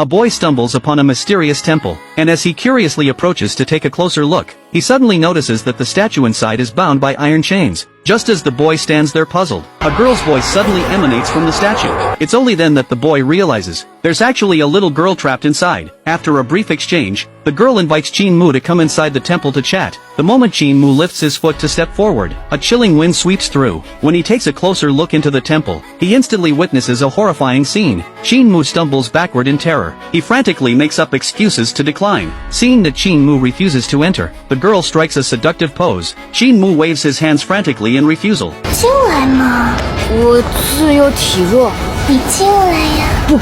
a boy stumbles upon a mysterious temple, and as he curiously approaches to take a closer look, he suddenly notices that the statue inside is bound by iron chains. Just as the boy stands there puzzled, a girl's voice suddenly emanates from the statue. It's only then that the boy realizes there's actually a little girl trapped inside. After a brief exchange, the girl invites Qin Mu to come inside the temple to chat. The moment Qin Mu lifts his foot to step forward, a chilling wind sweeps through. When he takes a closer look into the temple, he instantly witnesses a horrifying scene. Qin Mu stumbles backward in terror. He frantically makes up excuses to decline. Seeing that Qin Mu refuses to enter, the girl strikes a seductive pose. Qin Mu waves his hands frantically in refusal. 进来嘛，我自由体弱，你进来呀。不。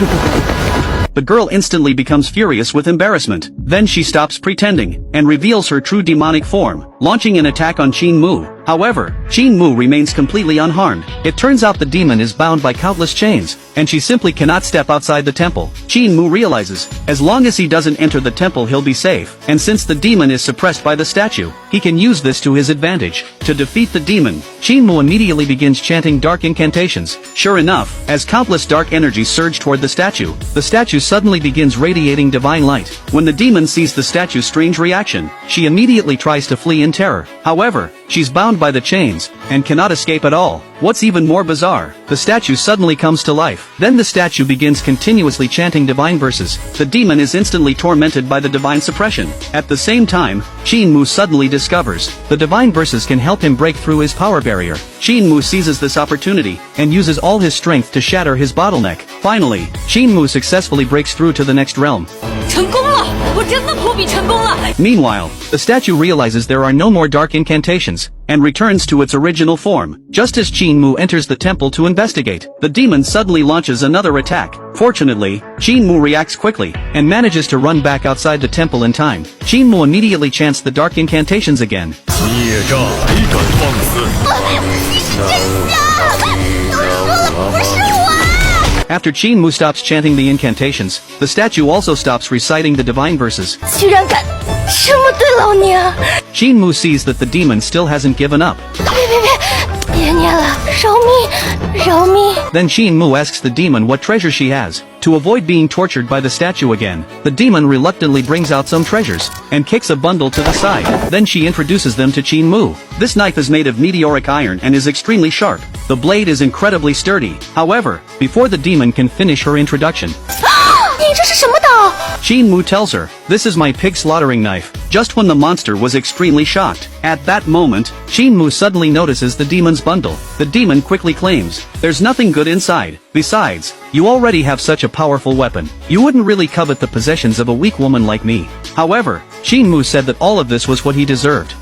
The girl instantly becomes furious with embarrassment. Then she stops pretending, and reveals her true demonic form, launching an attack on Qin Mu. However, Qin Mu remains completely unharmed. It turns out the demon is bound by countless chains, and she simply cannot step outside the temple. Qin Mu realizes, as long as he doesn't enter the temple he'll be safe, and since the demon is suppressed by the statue, he can use this to his advantage. To defeat the demon, Qin Mu immediately begins chanting dark incantations. Sure enough, as countless dark energies surge toward the statue suddenly begins radiating divine light. When the demon sees the statue's strange reaction, she immediately tries to flee in terror. However, she's bound by the chains, and cannot escape at all. What's even more bizarre, the statue suddenly comes to life. Then the statue begins continuously chanting divine verses. The demon is instantly tormented by the divine suppression. At the same time, Qin Mu suddenly discovers the divine verses can help him break through his power barrier. Qin Mu seizes this opportunity, and uses all his strength to shatter his bottleneck. Finally, Qin Mu successfully breaks through to the next realm. 成功了，我真的破壁成功了。 Meanwhile, the statue realizes there are no more dark incantations, and returns to its original form. Just as Qin Mu enters the temple to investigate, the demon suddenly launches another attack. Fortunately, Qin Mu reacts quickly, and manages to run back outside the temple in time. Qin Mu immediately chants the dark incantations again. 孽债敢放肆！ After Qin Mu stops chanting the incantations, the statue also stops reciting the divine verses. 居然敢这么对老娘！ Qin Mu sees that the demon still hasn't given up. 别念了，饶命！ Then Qin Mu asks the demon what treasure she has. To avoid being tortured by the statue again, the demon reluctantly brings out some treasures, and kicks a bundle to the side. Then she introduces them to Qin Mu. This knife is made of meteoric iron and is extremely sharp. The blade is incredibly sturdy. However, before the demon can finish her introduction, 你这是什么岛？ Qin Mu tells her, "This is my pig slaughtering knife." Just when the monster was extremely shocked. At that moment, Qin Mu suddenly notices the demon's bundle. The demon quickly claims, "There's nothing good inside. Besides, you already have such a powerful weapon. You wouldn't really covet the possessions of a weak woman like me." However, Qin Mu said that all of this was what he deserved.